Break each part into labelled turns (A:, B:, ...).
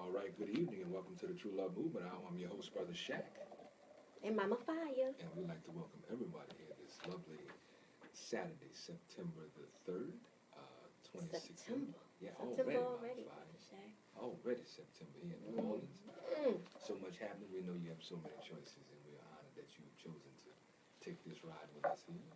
A: All right, good evening and welcome to the True Love Movement Hour. I'm your host, Brother Shaq,
B: And Mama Fire.
A: and we'd like to welcome everybody here this lovely Saturday, September the 3rd, 2016.
B: September.
A: Yeah,
B: September
A: already,
B: already.
A: Mama
B: Shaq.
A: Fire. Already September here in New Orleans. So much happening. We know you have so many choices, and we are honored that you've chosen to take this ride with us here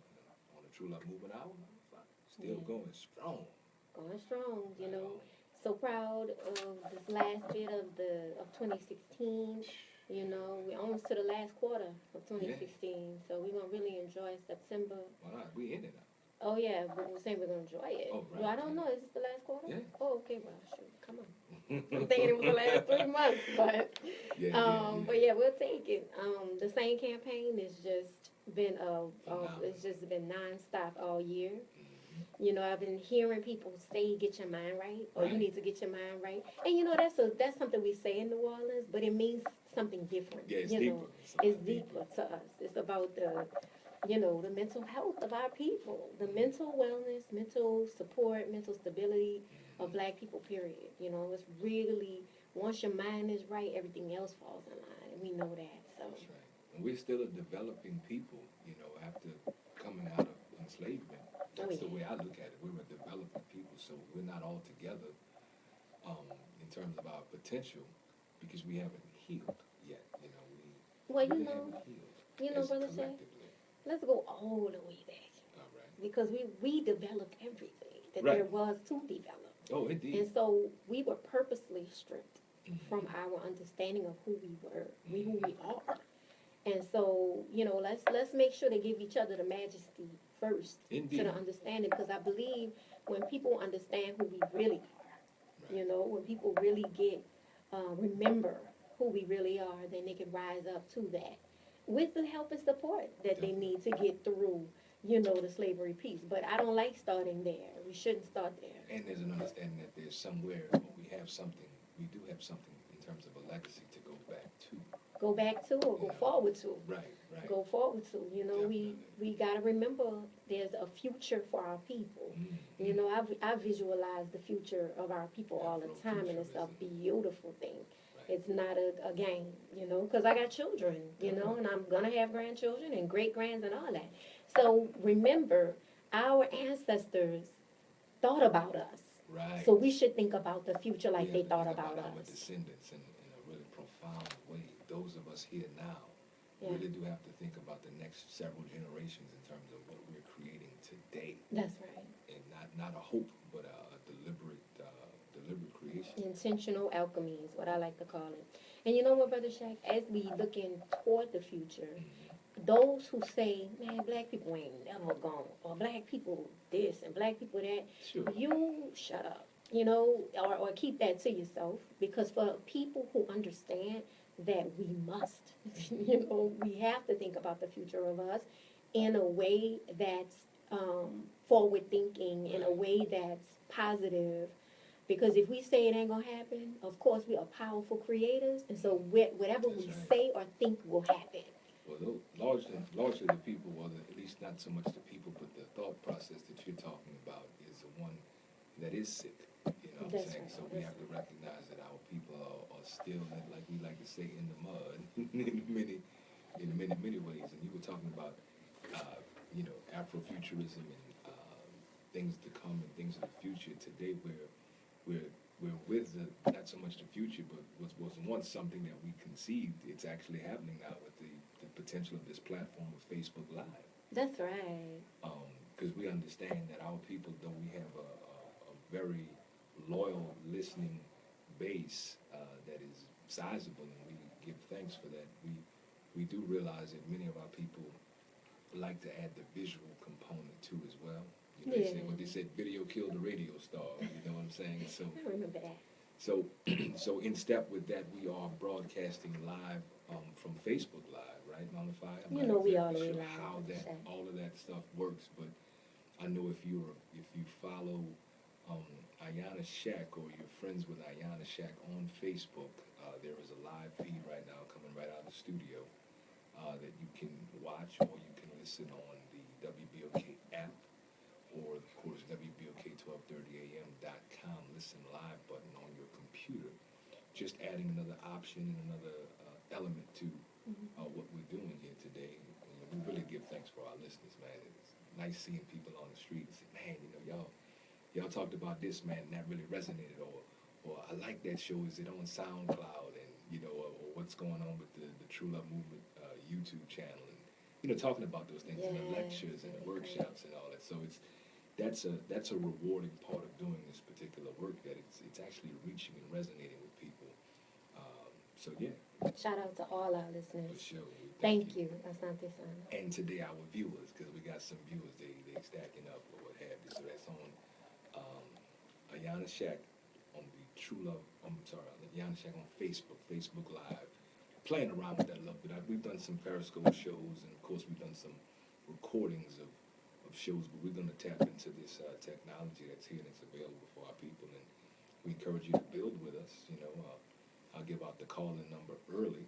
A: on the True Love Movement Hour. Mama Fire. Still going strong.
B: Going strong, you
A: Right
B: know.
A: on.
B: So proud of this last bit of 2016. You know, we're almost to the last quarter of 2016. So we're gonna really enjoy September.
A: All right, we in it now.
B: Oh yeah, but we're saying we're gonna enjoy it.
A: Oh, right.
B: Well, I don't know. Is this the last quarter?
A: Yeah.
B: Oh, okay. Well, shoot, come on. I'm thinking it was the last 3 months, but but yeah, we'll take it. The same campaign is just been it's just been nonstop all year. You know, I've been hearing people say, "Get your mind right," or "You need to get your mind right." And you know, that's something we say in New Orleans, but it means something different.
A: Yeah, it's
B: you
A: deeper.
B: know, it's deeper to us. It's about the mental health of our people, the mental wellness, mental support, mental stability of Black people. Period. You know, it's really once your mind is right, everything else falls in line, and we know that. So
A: That's right. And we're still a developing people, after coming out of enslavement. That's the way I look at it. We're a developing people, so we're not all together in terms of our potential because we haven't healed yet. We
B: well,
A: really haven't healed as
B: Brother Shay,
A: collectively.
B: let's go all the way back.
A: All right.
B: Because we developed everything that
A: Right.
B: there was to develop.
A: Oh, indeed.
B: And so we were purposely stripped from our understanding of who we were, who we are. And so, let's make sure to give each other the majesty first
A: Indeed.
B: to the understanding, because I believe when people understand who we really are, when people really remember who we really are, then they can rise up to that with the help and support that they need to get through, the slavery piece. But I don't like starting there. We shouldn't start there.
A: And there's an understanding that there's somewhere we do have something in terms of a legacy to go back to.
B: Go back to or go forward to.
A: Right.
B: Go forward to. We got to remember there's a future for our people. I visualize the future of our people all the time, and it's a beautiful thing. It's not a game, because I got children, and I'm going to have grandchildren and great-grands and all that. So remember, our ancestors thought about us.
A: Right.
B: So we should think about the future like they thought about us.
A: Our descendants in a really profound way. Those of us here now really do have to think about the next several generations in terms of what we're creating today.
B: That's right.
A: And not a hope, but a deliberate creation.
B: Intentional alchemy is what I like to call it. And you know what, Brother Shaq? As we looking toward the future, those who say, man, Black people ain't never gone, or Black people this and Black people that, you shut up, or keep that to yourself. Because for people who understand that we must, we have to think about the future of us in a way that's forward thinking, in a way that's positive. Because if we say it ain't gonna happen, of course we are powerful creators, and so whatever we say or think will happen.
A: Well, largely the people, or at least not so much the people, but the thought process that you're talking about is the one that is sick. You know what I'm saying? So we have to recognize that our people are still, like we like to say, in the mud in many ways. And you were talking about, Afrofuturism and things to come and things of the future. Today we're with not so much the future, but was once something that we conceived. It's actually happening now with the potential of this platform of Facebook Live.
B: That's right.
A: Because we understand that our people, though we have a very loyal listening base that is sizable, and we give thanks for that, we do realize that many of our people like to add the visual component too as well. They said video killed the radio star, you know what I'm saying? So
B: I remember that.
A: So in step with that, we are broadcasting live from Facebook Live, right, Mama Fire?
B: We all the way live.
A: How all of that stuff works, but I know if you follow Ayana Shack, or you're friends with Ayana Shack on Facebook, there is a live feed right now coming right out of the studio that you can watch, or you can listen on the WBOK app, or of course WBOK 1230am.com listen live button on your computer. just adding another option and another element to what we're doing here today. We really give thanks for our listeners, man. It's nice seeing people on the street and say, man, y'all talked about this, man, and that really resonated, or I like that show. Is it on SoundCloud? And or what's going on with the True Love Movement YouTube channel, and talking about those things in the lectures and the workshops and all that. So that's a rewarding part of doing this particular work, that it's actually reaching and resonating with people. So yeah.
B: Shout out to all our listeners.
A: For sure.
B: Thank you. Asante San.
A: And today our viewers, because we got some viewers, they stacking up or what have you. So that's on Ayana Shack on the True Love. Ayana Shack on Facebook Live. Playing around with that a little bit. We've done some Periscope shows, and of course we've done some recordings of shows. But we're going to tap into this technology that's here and it's available for our people. And we encourage you to build with us. I'll give out the call-in number early,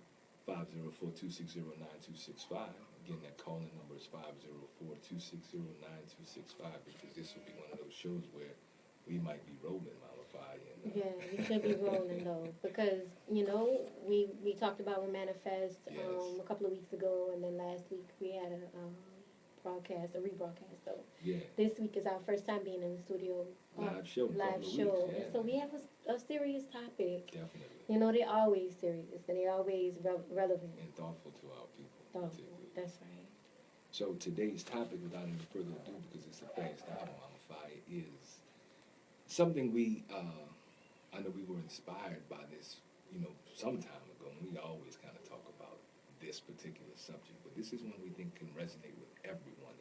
A: 504-260-9265. Again, that call-in number is 504-260-9265, because this will be one of those shows where we might be rolling, Mama Fire.
B: Yeah, you should be rolling though, because we talked about with Manifest a couple of weeks ago, and then last week we had a rebroadcast. So this week is our first time being in the studio.
A: Live show.
B: And so we have a serious topic.
A: Definitely.
B: They're always serious, and they're always relevant.
A: And thoughtful to our people.
B: Thoughtful, that's right.
A: So today's topic, without any further ado, because it's a fast hour, Mama Fire, is something I know we were inspired by this, some time ago, and we always kind of talk about this particular subject, but this is one we think can resonate with everyone.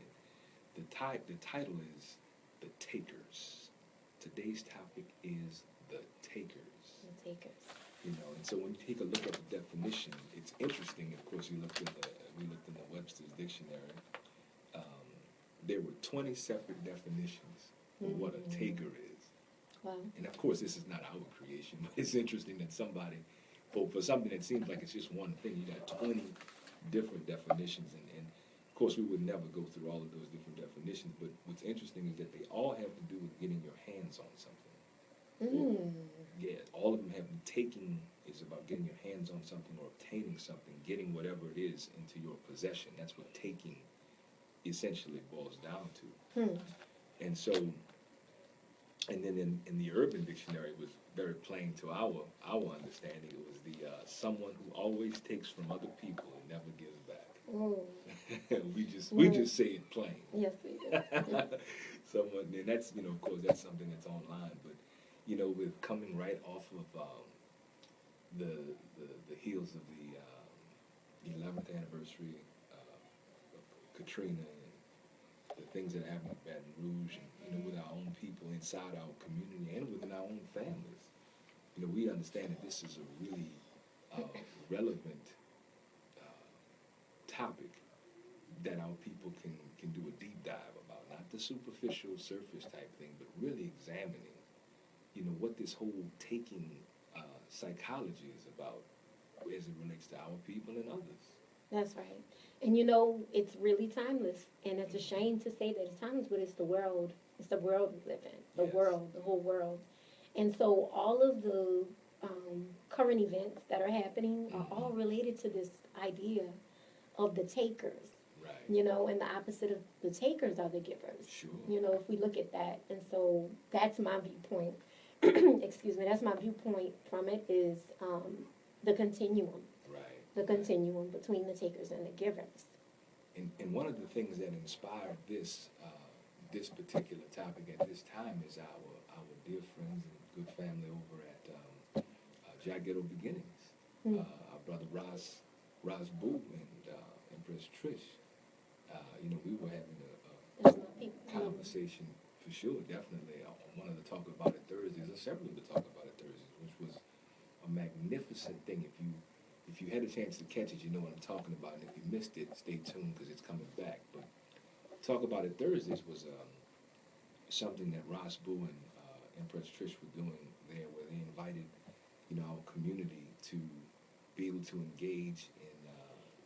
A: And the title is The Takers. Today's topic is the takers.
B: The takers.
A: And so when you take a look at the definition, it's interesting. Of course, we looked in the Webster's dictionary. There were 20 separate definitions for what a taker is.
B: Wow.
A: And of course, this is not our creation, but it's interesting that somebody, for something that seems like it's just one thing, you got 20 different definitions. And of course, we would never go through all of those different definitions, but what's interesting is that they all have to do with getting your hands on something. Yeah, all of them have, taking is about getting your hands on something or obtaining something, getting whatever it is into your possession. That's what taking essentially boils down to. And so, and then in the Urban Dictionary, it was very plain to our understanding. It was the someone who always takes from other people and never gives back. we just say it plain.
B: Yes, we do.
A: Someone, and that's of course that's something that's online, but with coming right off of the heels of the 11th anniversary of Katrina, and the things that happened at Baton Rouge, and with our own people inside our community and within our own families, we understand that this is a really relevant topic that our people can do a deep dive about, not the superficial surface type thing, but really examining what this whole taking psychology is about as it relates to our people and others.
B: That's right. And it's really timeless. And it's a shame to say that it's timeless, but it's the world. It's the world we live in. The whole world. And so all of the current events that are happening are all related to this idea of the takers.
A: Right.
B: And the opposite of the takers are the givers.
A: Sure.
B: If we look at that. And so that's my viewpoint. Excuse me, that's my viewpoint from it, is the continuum.
A: Right.
B: The continuum between the takers and the givers.
A: And one of the things that inspired this particular topic at this time is our dear friends and good family over at Jack Ghetto Beginnings. Our brother Roz Boo and Empress Trish. We were having a conversation for sure, definitely. One of the Talk About It Thursdays, or several of the Talk About It Thursdays, which was a magnificent thing. If you had a chance to catch it, you know what I'm talking about. And if you missed it, stay tuned because it's coming back. But Talk About It Thursdays was something that Ross Boo and Empress Trish were doing there, where they invited our community to be able to engage in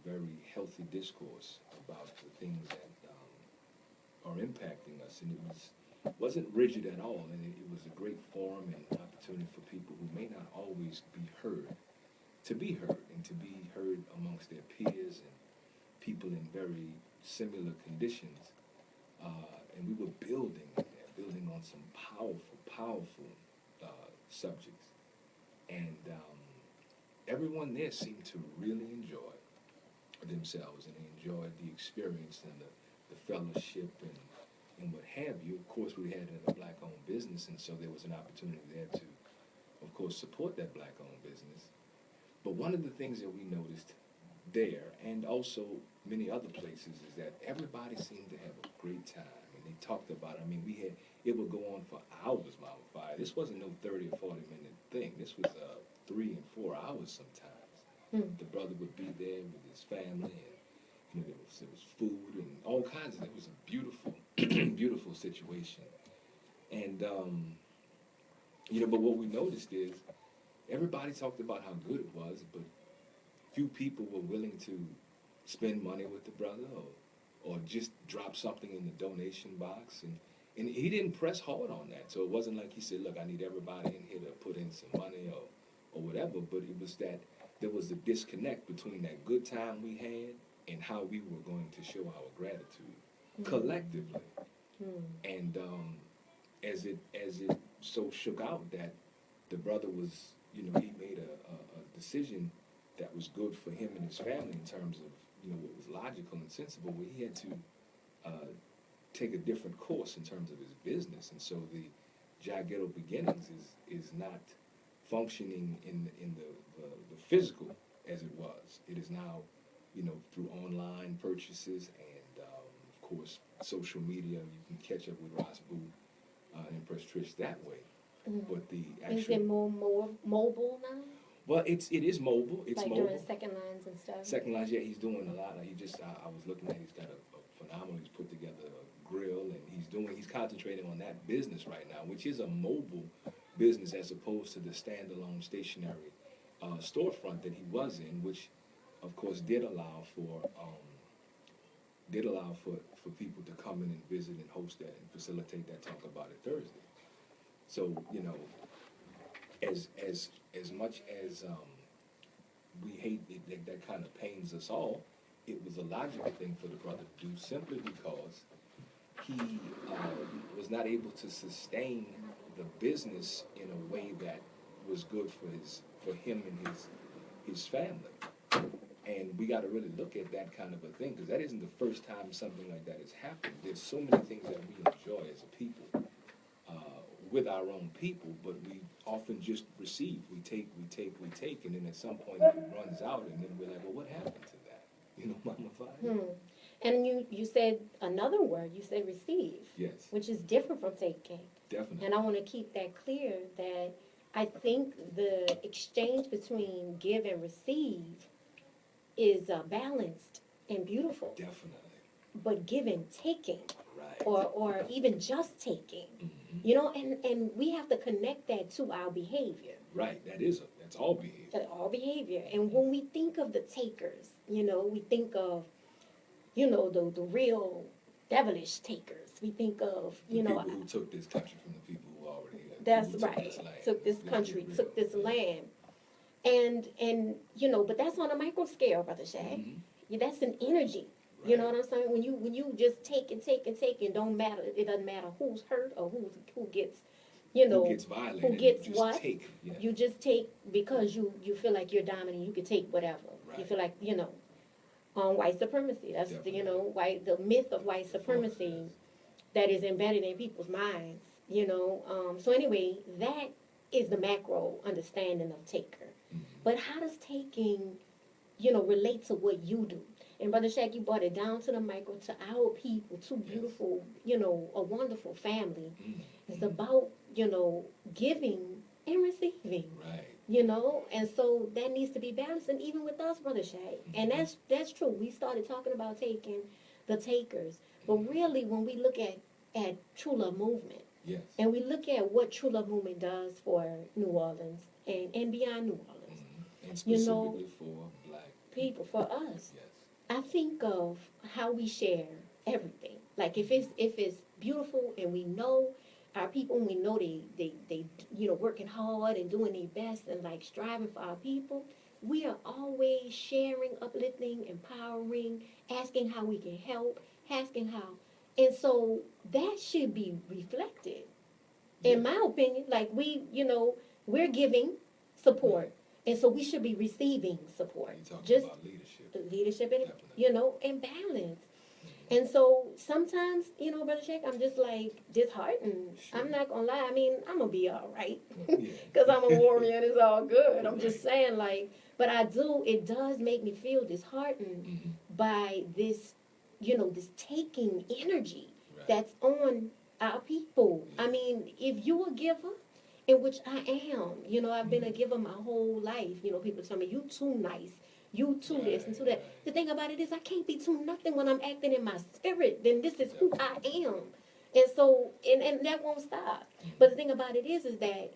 A: very healthy discourse about the things that are impacting us. And it wasn't rigid at all, and it was a great forum and opportunity opportunity for people who may not always be heard to be heard, and to be heard amongst their peers and people in very similar conditions. And we were building on some powerful subjects. And everyone there seemed to really enjoy themselves, and they enjoyed the experience and the fellowship and what have you. Of course, we had a black-owned business, and so there was an opportunity there to, of course, support that black-owned business. But one of the things that we noticed there, and also many other places, is that everybody seemed to have a great time. And they talked about, I mean, it would go on for hours, Mama Fire. This wasn't no 30 or 40-minute thing. This was 3 and 4 hours sometimes. The brother would be there with his family, and there was food and all kinds of. It was a beautiful, beautiful situation. And but what we noticed is everybody talked about how good it was, but few people were willing to spend money with the brother, or just drop something in the donation box. And he didn't press hard on that. So it wasn't like he said, look, I need everybody in here to put in some money or whatever. But it was that there was a disconnect between that good time we had and how we were going to show our gratitude collectively. And as it so shook out that the brother was, he made a decision that was good for him and his family in terms of, what was logical and sensible, where he had to take a different course in terms of his business. And so the Ghetto Beginnings is not functioning in the physical as it was. It is now, through online purchases and, of course, social media. You can catch up with Ross Boo and Press Trish that way. But the actual...
B: Is it more mobile now?
A: Well, it is mobile. It's
B: like
A: mobile.
B: Doing second lines and stuff? Second
A: lines, yeah, he's doing a lot. I was looking at, he's got a phenomenal, he's put together a grill, and he's concentrating on that business right now, which is a mobile business as opposed to the standalone stationary storefront that he was in, which, of course, did allow for people to come in and visit and host that and facilitate that Talk About It Thursday. So, as much as we hate it, that kind of pains us all, it was a logical thing for the brother to do, simply because he was not able to sustain the business in a way that was good for him and his family. And we got to really look at that kind of a thing, because that isn't the first time something like that has happened. There's so many things that we enjoy as a people with our own people, but we often just receive. We take, and then at some point it runs out, and then we're like, well, what happened to that? Mama Fire?
B: And you said another word. You said receive.
A: Yes.
B: Which is different from taking.
A: Definitely.
B: And I want to keep that clear, that I think the exchange between give and receive is balanced and beautiful.
A: Definitely.
B: But giving, taking,
A: right,
B: or even just taking, and we have to connect that to our behavior.
A: Right, that's all behavior.
B: All behavior. And when we think of the takers, we think of, the real devilish takers. We think of,
A: people who took this country from the people who already had.
B: That's right. Took this country, took this land. And but that's on a micro scale, Brother Shag. That's an energy. Right. You know what I'm saying? When you just take and take and take, and don't matter. It doesn't matter who's hurt or who gets,
A: who gets violated,
B: who gets what.
A: Take, yeah.
B: You just take because you feel like you're dominant. You can take whatever. Right. You feel like white supremacy. That's the myth of white supremacy that is embedded in people's minds. So anyway, that is the macro understanding of taker. But how does taking, relate to what you do? And Brother Shaq, you brought it down to the micro, to our people, two beautiful, a wonderful family. It's about, giving and receiving.
A: Right.
B: And so that needs to be balanced. And even with us, Brother Shaq. And that's true. We started talking about taking the takers. But really, when we look at True Love Movement,
A: yes,
B: and we look at what True Love Movement does for New Orleans and beyond New Orleans,
A: and specifically for black
B: people, for us,
A: yes,
B: I think of how we share everything. Like if it's beautiful and we know our people, we know they working hard and doing their best and like striving for our people. We are always sharing, uplifting, empowering, asking how we can help, asking how. And so that should be reflected,
A: Yeah.
B: in my opinion. Like we're giving support. And so we should be receiving support.
A: You talking
B: Just
A: about leadership.
B: leadership and,
A: Definitely.
B: and balance. And so sometimes, Brother Shaq, I'm just like disheartened.
A: Sure.
B: I'm not gonna lie. I mean, I'm gonna be all right
A: Yeah.
B: because I'm a warrior and it's all good. I'm just
A: Right.
B: saying, like, but it does make me feel disheartened
A: Mhm.
B: by this, this taking energy
A: Right.
B: that's on our people.
A: Yeah.
B: I mean, if you're a giver, in which I am, I've been a
A: Mhm.
B: giver my whole life. People tell me, you too nice. You too this and too that.
A: Right.
B: The thing about it is, I can't be too nothing when I'm acting in my spirit. Then this is who I am, and so and that won't stop.
A: Mhm.
B: But the thing about it is that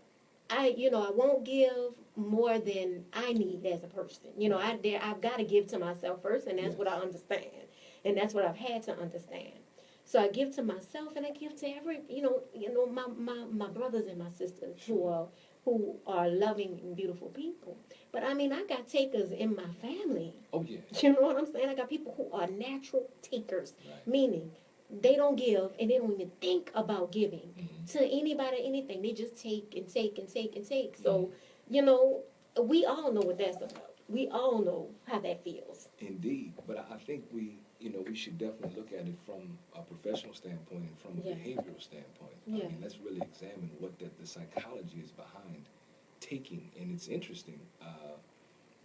B: I won't give more than I need as a person. I've got to give to myself first, and that's
A: Yes.
B: what I understand, and that's what I've had to understand. So I give to myself, and I give to every, my brothers and my sisters who are loving and beautiful people. But I mean, I got takers in my family.
A: Oh yeah.
B: You know what I'm saying? I got people who are natural takers,
A: Right.
B: meaning they don't give and they don't even think about giving
A: Mhm.
B: to anybody, anything. They just take and take and take and take.
A: Mhm.
B: So, we all know what that's about. We all know how that feels.
A: Indeed, but I think we should definitely look at it from a professional standpoint and from a
B: Yeah.
A: behavioral standpoint.
B: Yeah.
A: I mean, let's really examine what the psychology is behind taking, and it's interesting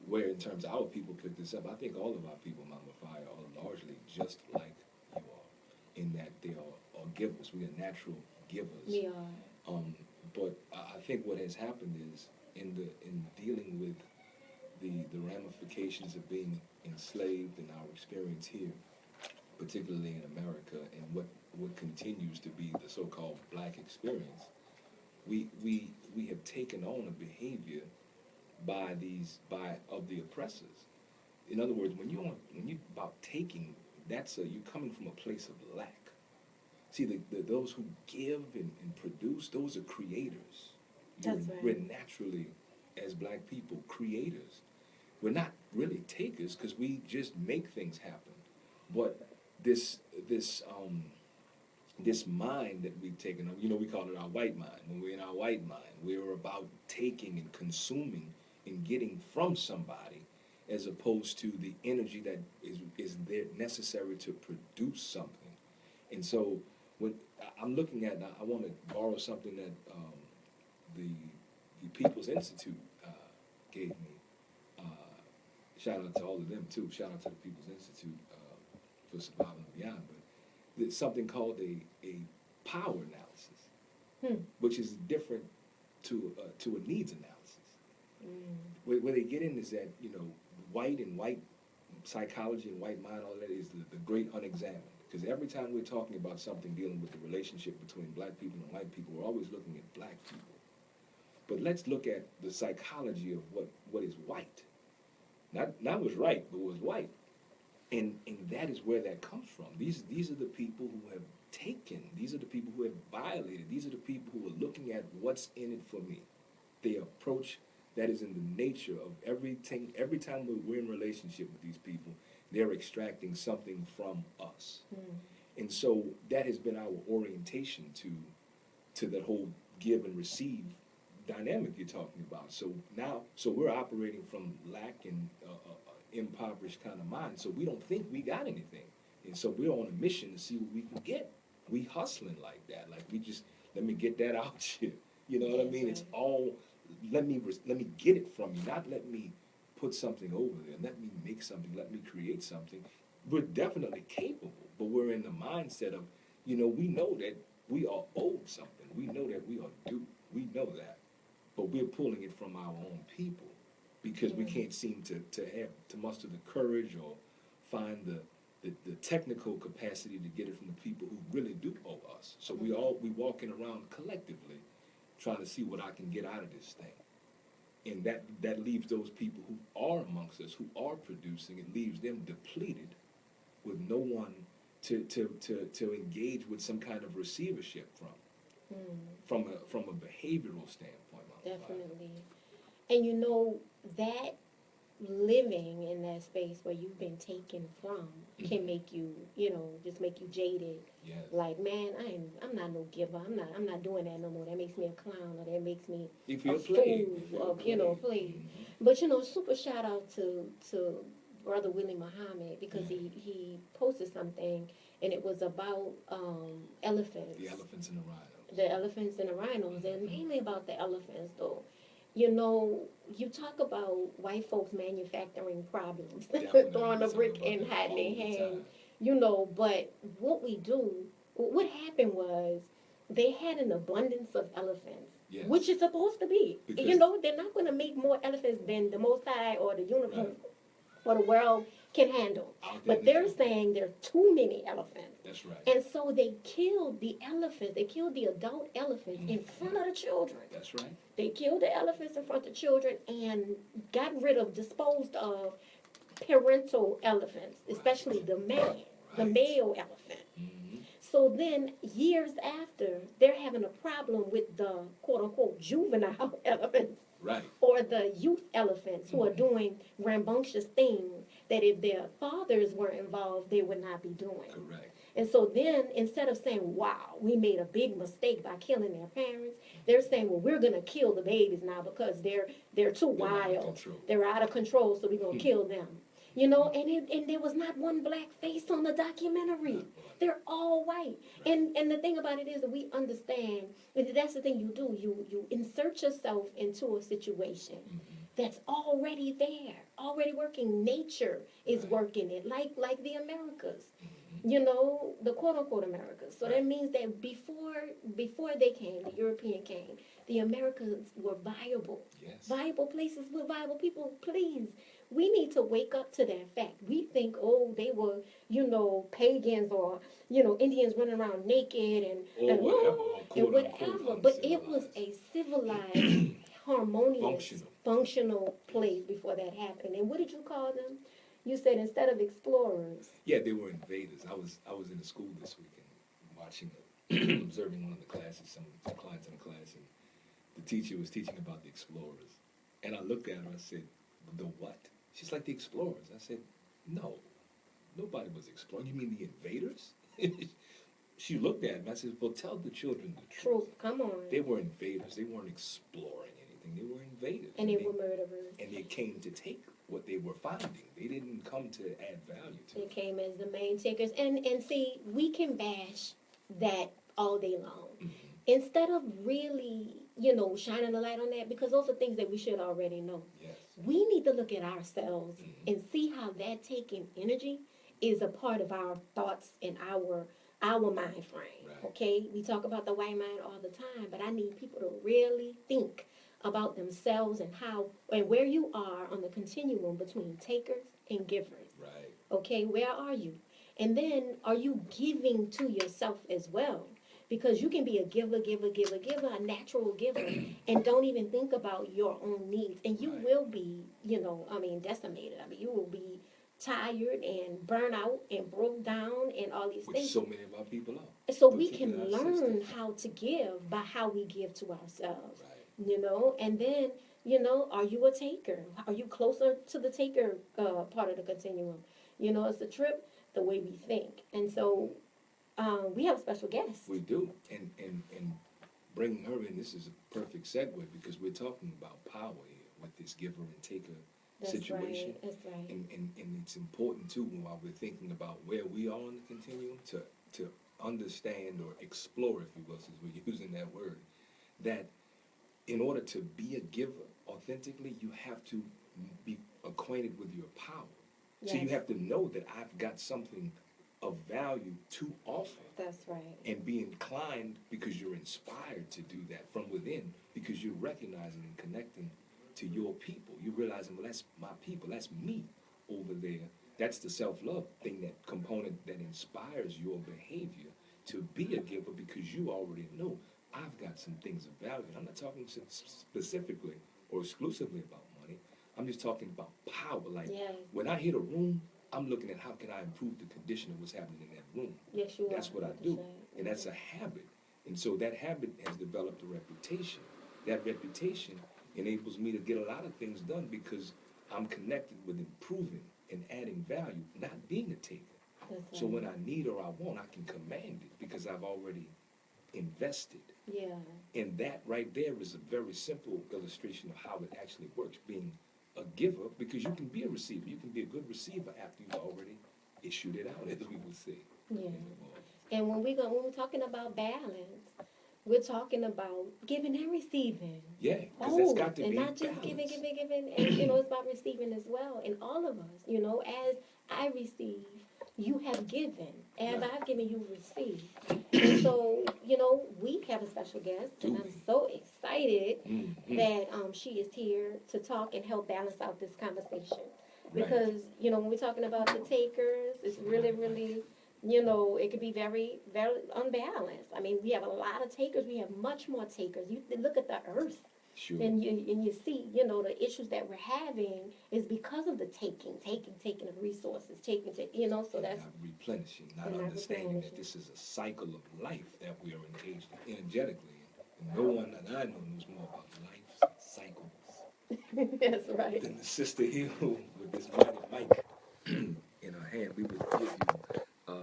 A: where in terms of our people pick this up. I think all of our people, Mama Fire, are largely just like you are, in that they are givers. We are natural givers.
B: We are.
A: But I think what has happened is in dealing with the ramifications of being enslaved in our experience here, particularly in America, and what continues to be the so-called black experience, we have taken on a behavior of the oppressors. In other words, when you about taking, you're coming from a place of lack. See, those who give and produce, those are creators.
B: That's right.
A: We're naturally, as black people, creators. We're not really takers because we just make things happen. But this this um, this mind that we've taken on, we call it our white mind. When we're in our white mind, we're about taking and consuming and getting from somebody, as opposed to the energy that is there necessary to produce something. And so, when I'm looking at, I want to borrow something that the People's Institute gave me. Uh, Shout out to all of them too. Shout out to the People's Institute for surviving and beyond. But there's something called a power analysis, which is different to a needs analysis. Where they get in is that white psychology and white mind, all that is the great unexamined. Because every time we're talking about something dealing with the relationship between black people and white people, we're always looking at black people. But let's look at the psychology of what is white. Not what's right, but what's white. And that is where that comes from. These are the people who have taken. These are the people who have violated. These are the people who are looking at what's in it for me. The approach that is in the nature of everything. Every time we're in relationship with these people, they're extracting something from us. And so that has been our orientation to that whole give and receive dynamic you're talking about. So we're operating from lack and impoverished kind of mind. So we don't think we got anything, and so we're on a mission to see what we can get. We hustling like that, like we just let me get that out here. You know what I mean? It's all let me get it from you, not let me put something over there. Let me make something. Let me create something. We're definitely capable, but we're in the mindset of, we know that we are owed something. We know that we are due. We know that. But we're pulling it from our own people because we can't seem to muster the courage or find the technical capacity to get it from the people who really do owe us. So we walking around collectively trying to see what I can get out of this thing. And that leaves those people who are amongst us, who are producing, it leaves them depleted with no one to engage with some kind of receivership from. from a behavioral standpoint.
B: Definitely. And you know, that living in that space where you've been taken from can make you, just make you jaded.
A: Yes.
B: Like, man, I'm not no giver. I'm not doing that no more. That makes me a clown, or that makes me
A: You feel
B: a
A: played.
B: fool of, played. But super shout out to Brother Willie Muhammad, because he posted something, and it was about elephants.
A: The elephants and the rhinos.
B: The elephants and the rhinos, and mainly about the elephants, though. You talk about white folks manufacturing problems, throwing a brick and hiding their hand, but what happened was they had an abundance of elephants,
A: yes.
B: which is supposed to be.
A: Because
B: they're not going to make more elephants than the Most High or the universe or the world can handle. But they're saying there are too many elephants.
A: That's right.
B: And so they killed the elephants. They killed the adult elephants in front of the children.
A: That's right.
B: They killed the elephants in front of the children and disposed of parental elephants, especially the male elephant. So then, years after, they're having a problem with the quote-unquote juvenile elephants.
A: Right.
B: Or the youth elephants who are doing rambunctious things that if their fathers were involved, they would not be doing.
A: Correct.
B: And so then, instead of saying, wow, we made a big mistake by killing their parents, they're saying, well, we're going to kill the babies now because they're too wild. They're out of control, so we're going to kill them. And there was not one black face on the documentary. They're all white. And the thing about it is that we understand, and that's the thing you do. You insert yourself into a situation that's already there, already working. Nature is working it, like the Americas. The quote-unquote Americas. So that means that before they came, the European came, the Americas were viable.
A: Yes.
B: Viable places with viable people. Please, we need to wake up to that fact. We think, they were, pagans or, Indians running around naked and whatever. But it was a civilized, harmonious, functional place before that happened. And what did you call them? You said instead of explorers.
A: Yeah, they were invaders. I was in the school this week and watching, observing one of the classes, some clients in the class, and the teacher was teaching about the explorers. And I looked at her and I said, the what? She's like, the explorers. I said, no, nobody was exploring. You mean the invaders? She looked at me. I said, well, tell the children the truth.
B: Come on.
A: They were invaders. They weren't exploring anything. They were invaders.
B: And they were murderers.
A: And they came to take what they were finding. They didn't come to add value to it.
B: They came as the main takers. And see, we can bash that all day long. Instead of really, shining a light on that, because those are things that we should already know.
A: Yes.
B: We need to look at ourselves and see how that taking energy is a part of our thoughts and our mind frame.
A: Right.
B: Okay? We talk about the white mind all the time, but I need people to really think about themselves and where you are on the continuum between takers and givers.
A: Right.
B: Okay, where are you? And then are you giving to yourself as well? Because you can be a giver, a natural giver, and don't even think about your own needs. And you will be, decimated. You will be tired and burnt out and broke down and all these things.
A: So many of our people are.
B: So we can learn how to give by how we give to ourselves.
A: Right.
B: And then, are you a taker? Are you closer to the taker part of the continuum? It's a trip the way we think. And so we have a special guest.
A: We do. And bringing her in, this is a perfect segue because we're talking about power here with this giver and taker situation.
B: That's right.
A: And it's important, too, while we're thinking about where we are on the continuum, to understand or explore, if you will, since we're using that word, that in order to be a giver authentically, you have to be acquainted with your power. Yes. So you have to know that I've got something of value to offer.
B: That's right.
A: And be inclined, because you're inspired to do that from within, because you're recognizing and connecting to your people. You're realizing, well, that's my people, that's me over there. That's the self-love thing, that component that inspires your behavior to be a giver, because you already know I've got some things of value. And I'm not talking specifically or exclusively about money. I'm just talking about power. Like, when I hit a room, I'm looking at how can I improve the condition of what's happening in that room.
B: Yes, you
A: That's
B: are.
A: what I do. And that's a habit And so that habit has developed a reputation. That reputation enables me to get a lot of things done because I'm connected with improving and adding value, not being a taker.
B: That's
A: So
B: right.
A: when I need or I want, I can command it because I've already invested.
B: Yeah.
A: And that right there is a very simple illustration of how it actually works, being a giver, because you can be a receiver. You can be a good receiver after you've already issued it out, as we would say.
B: Yeah.
A: in the world.
B: And when we're talking about balance, we're talking about giving and receiving.
A: Yeah, because that's
B: Both,
A: got to
B: and
A: be
B: not just
A: balanced.
B: giving, and it's about receiving as well. And all of us, as I receive, you have given. As
A: Right.
B: I've given, you receive. And so, we have a special guest,
A: Do
B: and I'm
A: we?
B: so excited
A: Mhm.
B: that she is here to talk and help balance out this conversation.
A: Right.
B: Because, when we're talking about the takers, it's really, really, it could be very, very unbalanced. I mean, we have a lot of takers. We have much more takers. You look at the earth,
A: Sure.
B: and you see, the issues that we're having is because of the taking of resources, so
A: And
B: that's,
A: not replenishing, not
B: and not
A: understanding that
B: replenishing.
A: this is a cycle of life that we are engaged in energetically. And no one that I know knows more about life's cycles
B: that's right.
A: than the sister here with this mighty mic in her hand. We would give you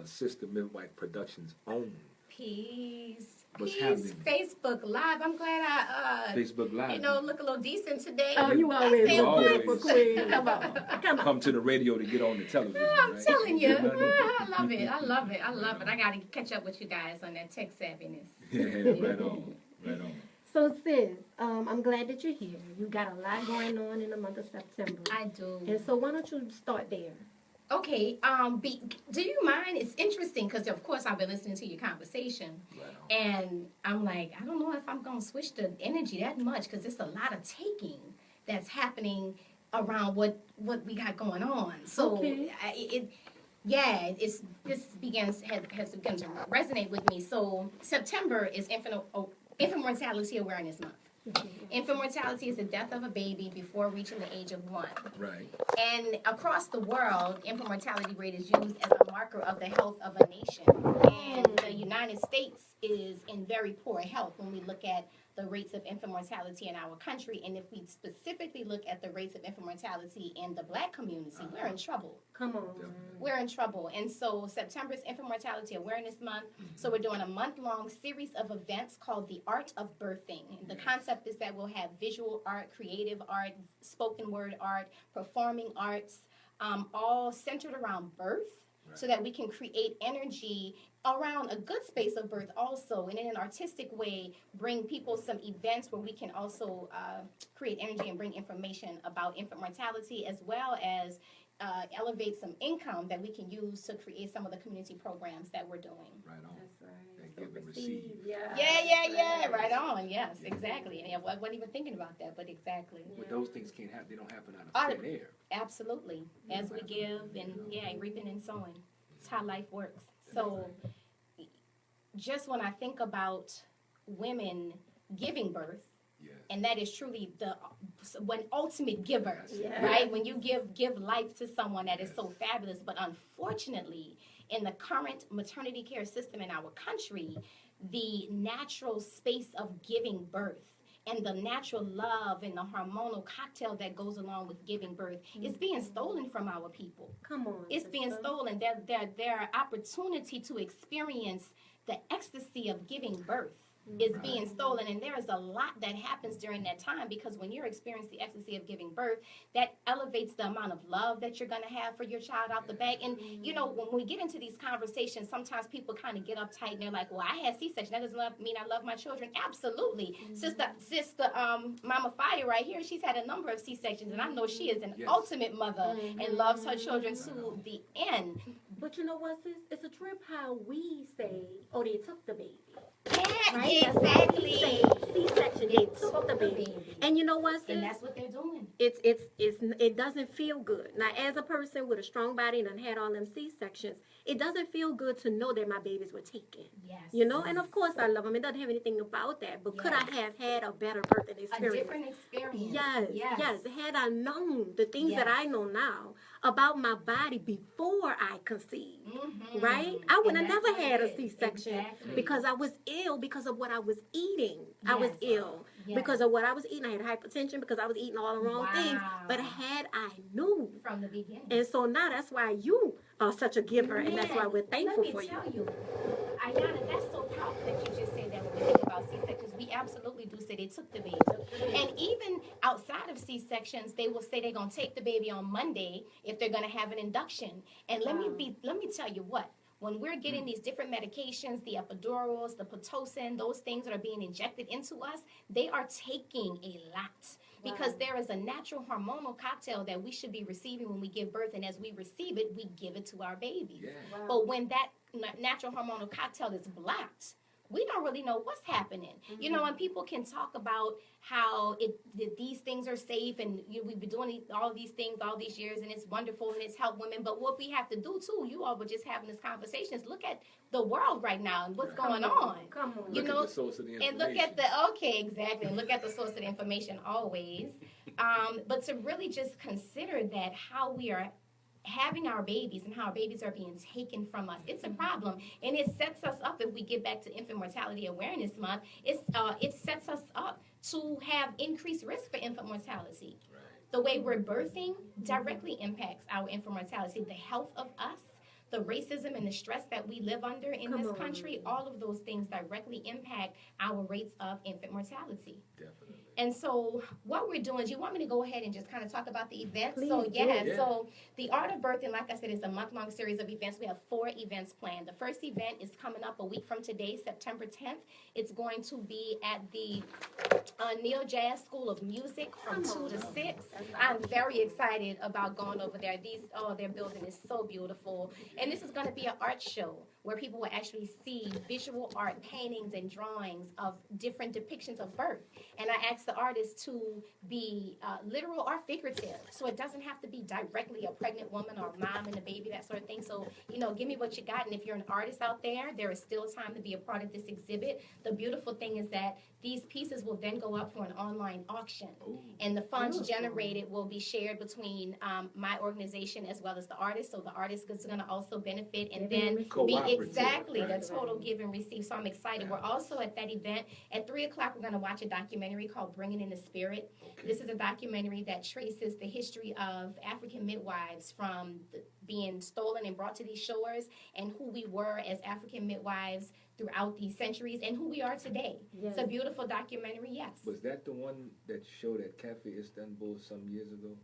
A: Sister Midwife Productions' own
C: Peace.
A: What's
C: Peace.
A: happening?
C: Facebook Live. I'm glad I,
A: Facebook Live.
C: look a little decent today.
B: Oh, you
C: I
B: always
C: feel
B: look
C: good.
B: beautiful, queen. Come on.
A: Come to the radio to get on the television.
C: I'm
A: right?
C: telling you.
A: Good money.
C: I love it. I love it. I love it. I got to catch up with you guys on that tech savviness.
A: Yeah, right on. Right on.
B: So, sis, I'm glad that you're here. You got a lot going on in the month of September.
C: I do.
B: And so why don't you start there?
C: Okay. Do you mind? It's interesting because, of course, I've been listening to your conversation.
A: Right on.
C: And I'm like, I don't know if I'm going to switch the energy that much because it's a lot of taking that's happening around what we got going on. So
B: Okay.
C: this has begun to resonate with me. So September is Infant Mortality Awareness Month. Infant mortality is the death of a baby before reaching the age of 1.
A: Right.
C: And across the world, infant mortality rate is used as a marker of the health of a nation. And the United States is in very poor health when we look at the rates of infant mortality in our country. And if we specifically look at the rates of infant mortality in the Black community, we're in trouble.
B: Come on.
C: We're in trouble. And so September is Infant Mortality Awareness Month. So we're doing a month-long series of events called The Art of Birthing. And the concept is that we'll have visual art, creative art, spoken word art, performing arts, all centered around birth.
A: Right.
C: So that we can create energy around a good space of birth also, and in an artistic way bring people some events where we can also create energy and bring information about infant mortality, as well as elevate some income that we can use to create some of the community programs that we're doing.
A: Right on.
B: That's right.
A: That give and receive.
B: Yeah.
C: Right on. Yes, exactly. And I wasn't even thinking about that, but exactly.
A: But those things can't happen. They don't happen out of thin air.
C: Absolutely. As we give and reaping and sowing. It's how life works. So just when I think about women giving birth,
A: Yes.
C: and that is truly the ultimate giver,
B: Yeah.
C: right? When you give life to someone, that is so fabulous. But unfortunately, in the current maternity care system in our country, the natural space of giving birth and the natural love and the hormonal cocktail that goes along with giving birth is being stolen from our people.
B: Come on.
C: It's being
B: sister.
C: stolen. Their opportunity to experience the ecstasy of giving birth is being stolen, and there is a lot that happens during that time, because when you're experiencing the ecstasy of giving birth, that elevates the amount of love that you're going to have for your child out the bag. And when we get into these conversations, sometimes people kind of get uptight and they're like, well, I had C-section, that doesn't mean I love my children. Absolutely. Sister Mama Fire right here, she's had a number of C-sections, and I know she is an ultimate mother and loves her children to the end.
B: But you know what, sis? It's a trip how we say, oh, they took the baby.
C: Yeah,
B: Right?
C: exactly.
B: C-section, they took the baby. And you know what, sis?
C: And that's what they're doing.
B: It doesn't feel good. Now, as a person with a strong body and had all them C-sections, it doesn't feel good to know that my babies were taken.
C: Yes.
B: And of course I love them. It doesn't have anything about that. But could I have had a better birthing experience?
C: A different experience.
B: Yes. Had I known the things that I know now about my body before I conceived, right? I would have never had a C-section because I was ill because of what I was eating. I was ill because of what I was eating. I had hypertension because I was eating all the wrong things. But had I knew
C: from the beginning.
B: And so now that's why you are such a giver, and that's why we're thankful for you.
C: Let me tell you, Ayana, that's so powerful that you just said that when we think about C-sections. We absolutely do say they took the baby. And even outside of C-sections, they will say they're going to take the baby on Monday if they're going to have an induction. And let me tell you what. When we're getting these different medications, the epidurals, the Pitocin, those things that are being injected into us, they are taking a lot. Because there is a natural hormonal cocktail that we should be receiving when we give birth, and as we receive it, we give it to our babies.
A: Yeah.
C: But when that natural hormonal cocktail is blocked, we don't really know what's happening. You know, and people can talk about how these things are safe, and we've been doing all these things all these years, and it's wonderful, and it's helped women. But what we have to do, too, you all were just having this conversation, is look at the world right now and what's going on.
B: Come on.
C: You
A: Look
C: know,
A: at the source of the information.
C: and look at exactly. And look at the source of the information always. But to really just consider that how we are having our babies and how our babies are being taken from us, it's a problem, and it sets us up. If we get back to Infant Mortality Awareness Month, it sets us up to have increased risk for infant mortality.
A: Right.
C: The way we're birthing directly impacts our infant mortality. The health of us, the racism and the stress that we live under in this country, all of those things directly impact our rates of infant mortality.
A: Definitely.
C: And so what we're doing is, you want me to go ahead and just kind of talk about the events?
B: Please
C: So
B: do.
C: so the Art of Birthing, like I said, is a month-long series of events. We have 4 events planned. The first event is coming up a week from today, September 10th. It's going to be at the Neil Jazz School of Music from 2 to 6. I'm very excited about going over there. Their building is so beautiful. And this is going to be an art show where people will actually see visual art, paintings, and drawings of different depictions of birth. And I asked the artists to be literal or figurative. So it doesn't have to be directly a pregnant woman or a mom and a baby, that sort of thing. So, give me what you got. And if you're an artist out there is still time to be a part of this exhibit. The beautiful thing is that these pieces will then go up for an online auction.
A: Ooh.
C: And the funds generated will be shared between my organization as well as the artist. So the artist is going to also benefit, and then be
A: Cooperative,
C: exactly
A: right.
C: the total give and receive. So I'm excited. We're also at that event at 3 o'clock. We're going to watch a documentary called Bringing in the Spirit.
A: Okay.
C: This is a documentary that traces the history of African midwives from being stolen and brought to these shores, and who we were as African midwives throughout these centuries, and who we are today.
B: Yes.
C: It's a beautiful documentary, yes.
A: Was that the one that showed at Cafe Istanbul some years ago?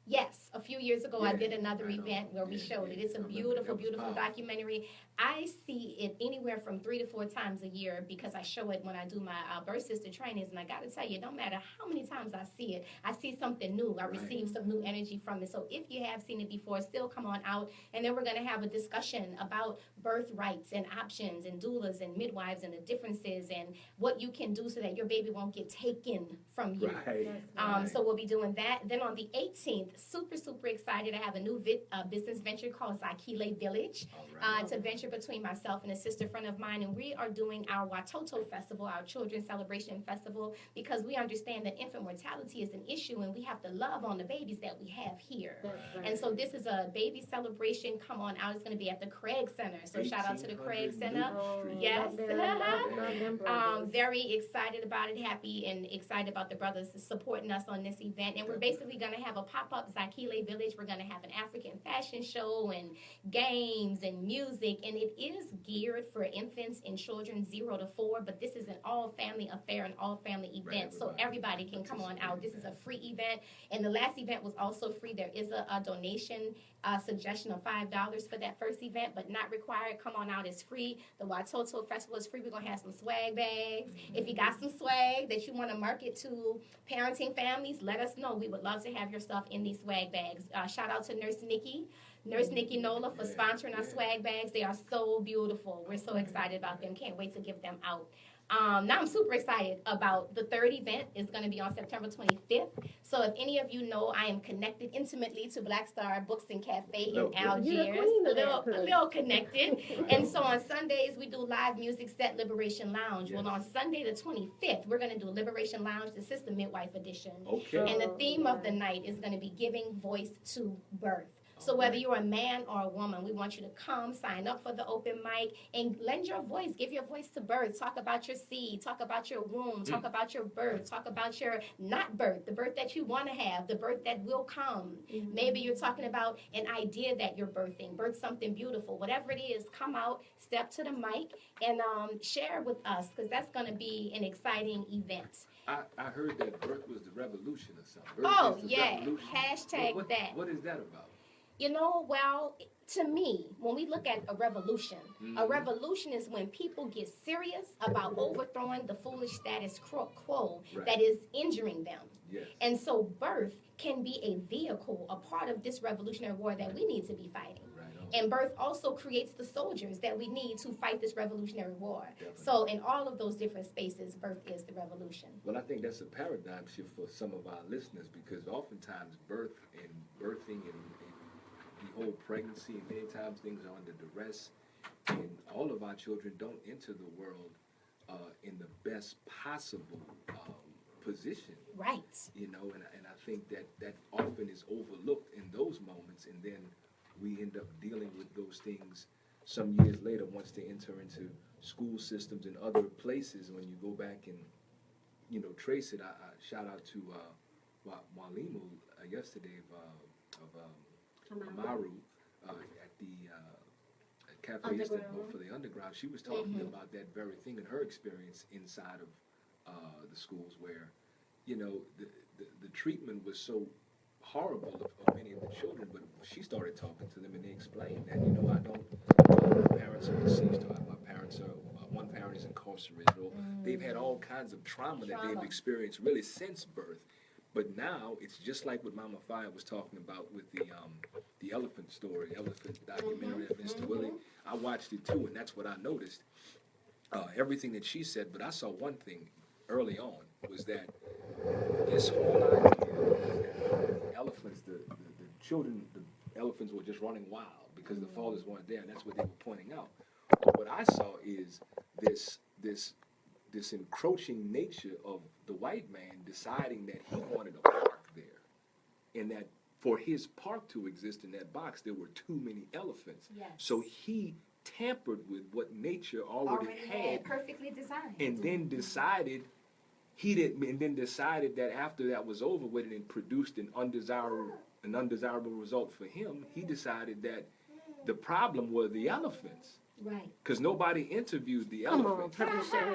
C: Yes, a few years ago I
A: Yeah,
C: did another
A: right on.
C: event where we
A: Yeah,
C: showed it.
A: yeah,
C: It's a
A: I remember.
C: beautiful,
A: That was
C: beautiful
A: powerful.
C: documentary. I see it anywhere from 3 to 4 times a year because I show it when I do my birth sister trainings. And I got to tell you, no matter how many times I see it, I see something new. I receive some new energy from it. So if you have seen it before, still come on out. And then we're going to have a discussion about birth rights and options and doulas and midwives and the differences and what you can do so that your baby won't get taken from you.
A: Right.
C: So we'll be doing that. Then on the 18th, super excited. I have a new business venture called Zakile Village.
A: All right.
C: It's a venture between myself and a sister friend of mine, and we are doing our Watoto Festival, our Children's Celebration Festival, because we understand that infant mortality is an issue, and we have to love on the babies that we have here.
B: Right.
C: And so this is a baby celebration. Come on out. It's going to be at the Craig Center. So shout out to the Craig
A: 1800
C: Center.
A: Street.
C: Yes.
B: Love them brothers.
C: Very excited about it, happy and excited about the brothers supporting us on this event. And we're basically going to have a pop-up Zakile Village. We're going to have an African fashion show and games and music. And it is geared for infants and children 0 to 4. But this is an all-family affair, an all-family event. So everybody can come on out. This is a free event. And the last event was also free. There is a donation suggestion of $5 for that first event, but not required. Come on out. It's free. The Watoto Festival is free. We're going to have some swag bags. If you got some swag that you want to market to parenting families, let us know. We would love to have your stuff in these swag bags. Shout out to Nurse Nikki Nola for sponsoring our swag bags. They are so beautiful. We're so excited about them. Can't wait to give them out. Now I'm super excited about the third event. Is going to be on September 25th. So if any of you know, I am connected intimately to Black Star Books and Cafe in Algiers. A little connected. And so on Sundays, we do live music set Liberation Lounge.
A: Yes.
C: Well, on Sunday the 25th, we're going to do Liberation Lounge, the Sista Midwife edition.
A: Okay.
C: And the theme of the night is going to be giving voice to birth. So whether you're a man or a woman, we want you to come, sign up for the open mic, and lend your voice, give your voice to birth. Talk about your seed, talk about your womb, talk about your birth, talk about your not birth, the birth that you want to have, the birth that will come. Maybe you're talking about an idea that you're birthing, birth something beautiful. Whatever it is, come out, step to the mic, and share with us, because that's going to be an exciting event.
A: I heard that birth was the revolution or something.
C: Oh, yeah. Hashtag that.
A: What is that about?
C: You know, well, to me, when we look at a revolution is when people get serious about overthrowing the foolish status quo that is injuring them.
A: Yes.
C: And so birth can be a vehicle, a part of this revolutionary war that we need to be fighting. And birth also creates the soldiers that we need to fight this revolutionary war.
A: Definitely.
C: So in all of those different spaces, birth is the revolution.
A: Well, I think that's a paradigm shift for some of our listeners, because oftentimes birth and birthing and the whole pregnancy, and many times things are under duress, and all of our children don't enter the world in the best possible position.
C: Right.
A: You know, and I think that often is overlooked in those moments, and then we end up dealing with those things some years later once they enter into school systems and other places. When you go back and, you know, trace it, I shout out to Walimu yesterday of Amaru at the Cafe Istanbul for the underground. She was talking about that very thing and her experience inside of the schools, where, you know, the treatment was so horrible of many of the children, but she started talking to them and they explained that, you know, my parents are deceased, or my parents are, one parent is incarcerated, or they've had all kinds of trauma that they've experienced really since birth. But now it's just like what Mama Faya was talking about with the elephant story, elephant documentary of Mr. Willie. I watched it too, and that's what I noticed. Everything that she said, but I saw one thing early on, was that this whole idea that elephants, the children, the elephants were just running wild because the fathers weren't there, and that's what they were pointing out. But what I saw is this encroaching nature of the white man deciding that he wanted a park there, and that for his park to exist in that box, there were too many elephants.
C: Yes.
A: So he tampered with what nature already had,
C: perfectly designed,
A: and then decided that after that was over with and it produced an undesirable result for him, he decided that the problem were the elephants.
C: Right.
A: Because nobody interviewed the elephants.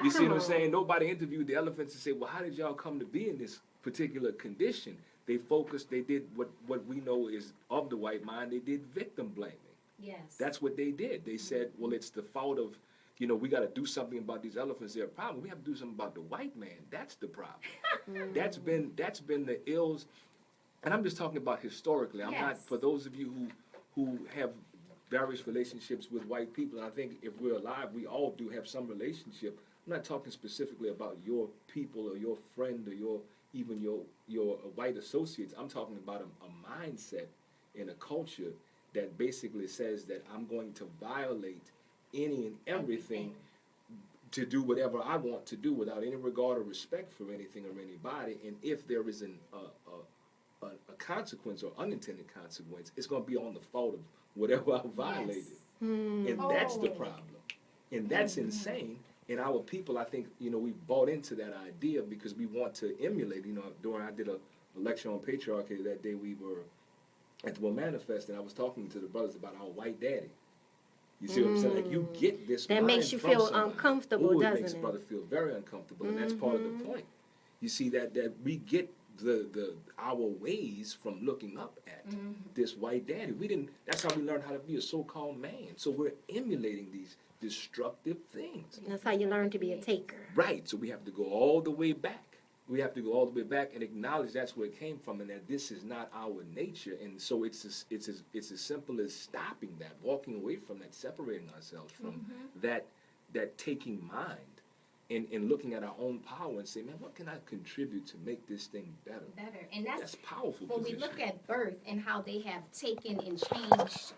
A: You see what I'm saying? Nobody interviewed the elephants and said, well, how did y'all come to be in this particular condition? They did what we know is of the white mind, they did victim blaming.
C: Yes.
A: That's what they did. They said, well, it's the fault of, you know, we got to do something about these elephants. They're a problem. We have to do something about the white man. That's the problem. That's been the ills. And I'm just talking about historically. I'm not, for those of you who have various relationships with white people, and I think if we're alive, we all do have some relationship. I'm not talking specifically about your people or your friend or even your white associates. I'm talking about a mindset in a culture that basically says that I'm going to violate any and everything to do whatever I want to do without any regard or respect for anything or anybody. And if there is a consequence or unintended consequence, it's going to be on the fault of whatever I violated. And that's the problem. And that's insane. And our people, I think, you know, we bought into that idea because we want to emulate. You know, I did a lecture on patriarchy that day. We were at the World Manifest, and I was talking to the brothers about our white daddy. You see what I'm saying? Like, you get this
B: that makes you feel uncomfortable, doesn't it?
A: It makes a brother feel very uncomfortable, and that's part of the point. You see that we get our ways from looking up at this white daddy. That's how we learned how to be a so-called man. So we're emulating these destructive things.
B: That's how you learn to be a taker.
A: Right. So we have to go all the way back. We have to go all the way back and acknowledge that's where it came from, and that this is not our nature. And so it's as simple as stopping that, walking away from that, separating ourselves from that taking mind, in looking at our own power and say, man, what can I contribute to make this thing better?
C: And
A: That's powerful.
C: when
A: position.
C: we look at birth and how they have taken and changed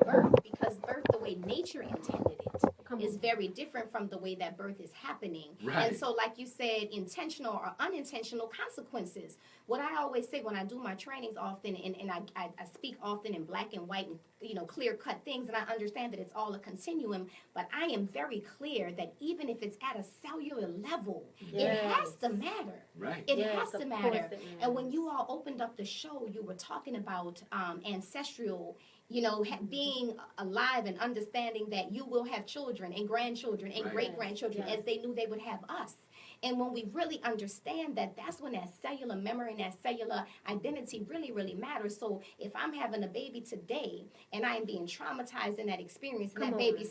C: birth, because birth, the way nature intended it, is very different from the way that birth is happening.
A: Right.
C: And so, like you said, intentional or unintentional consequences. What I always say when I do my trainings often, and I speak often in black and white and, you know, clear-cut things, and I understand that it's all a continuum, but I am very clear that even if it's at a cellular level, it has to matter.
A: Right.
C: It has to matter. And when you all opened up the show, you were talking about ancestral, you know, being alive and understanding that you will have children and grandchildren and great-grandchildren as they knew they would have us. And when we really understand that, that's when that cellular memory and that cellular identity really, really matters. So if I'm having a baby today and I am being traumatized in that experience, and that baby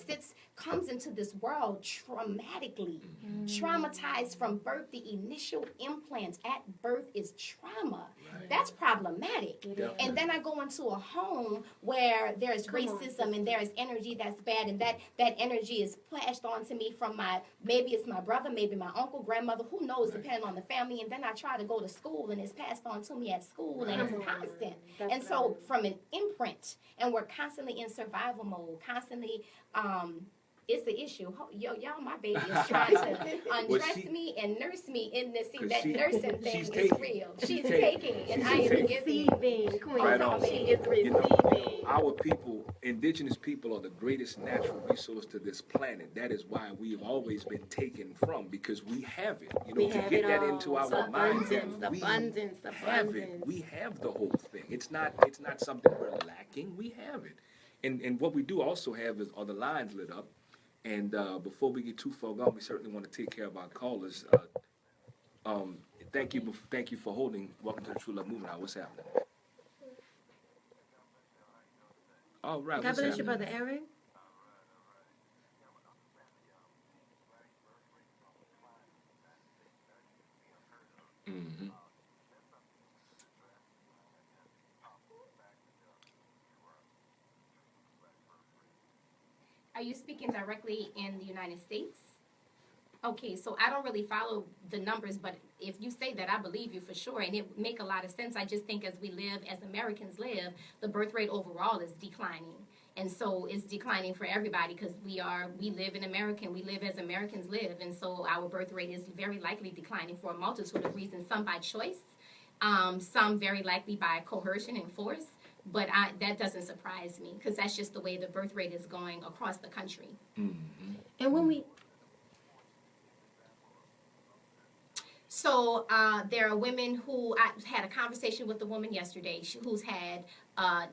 C: comes into this world traumatically, traumatized from birth, the initial implant at birth is trauma. That's problematic. And then I go into a home where there's racism and there's energy that's bad, and that energy is passed on to me from maybe it's my brother, maybe my uncle, grandmother, who knows, depending on the family. And then I try to go to school and it's passed on to me at school, and it's constant. And so from an imprint, and we're constantly in survival mode, constantly it's the issue. Y'all, my baby is trying to undress me and nurse me in this. See, that nursing thing is real. She's taking, and I am giving.
A: Right on.
B: She is receiving.
A: You know, our people, indigenous people, are the greatest natural resource to this planet. That is why we've always been taken from, because we have it. You know, to get that into our minds,
B: abundance.
A: We have the whole thing. It's not something we're lacking. We have it. And what we do also have are the lines lit up. And before we get too far gone, we certainly want to take care of our callers. Thank you for holding. Welcome to the True Love Movement Hour. What's happening? All right.
B: God bless you, Brother Eric.
A: Mm-hmm.
C: Are you speaking directly in the United States? Okay, so I don't really follow the numbers, but if you say that, I believe you for sure, and it make a lot of sense. I just think as we live, as Americans live, the birth rate overall is declining. And so it's declining for everybody because we live in America, and we live as Americans live. And so our birth rate is very likely declining for a multitude of reasons, some by choice, some very likely by coercion and force. But that doesn't surprise me because that's just the way the birth rate is going across the country.
A: Mm-hmm.
B: And when we...
C: So there are women who, I had a conversation with a woman yesterday who's had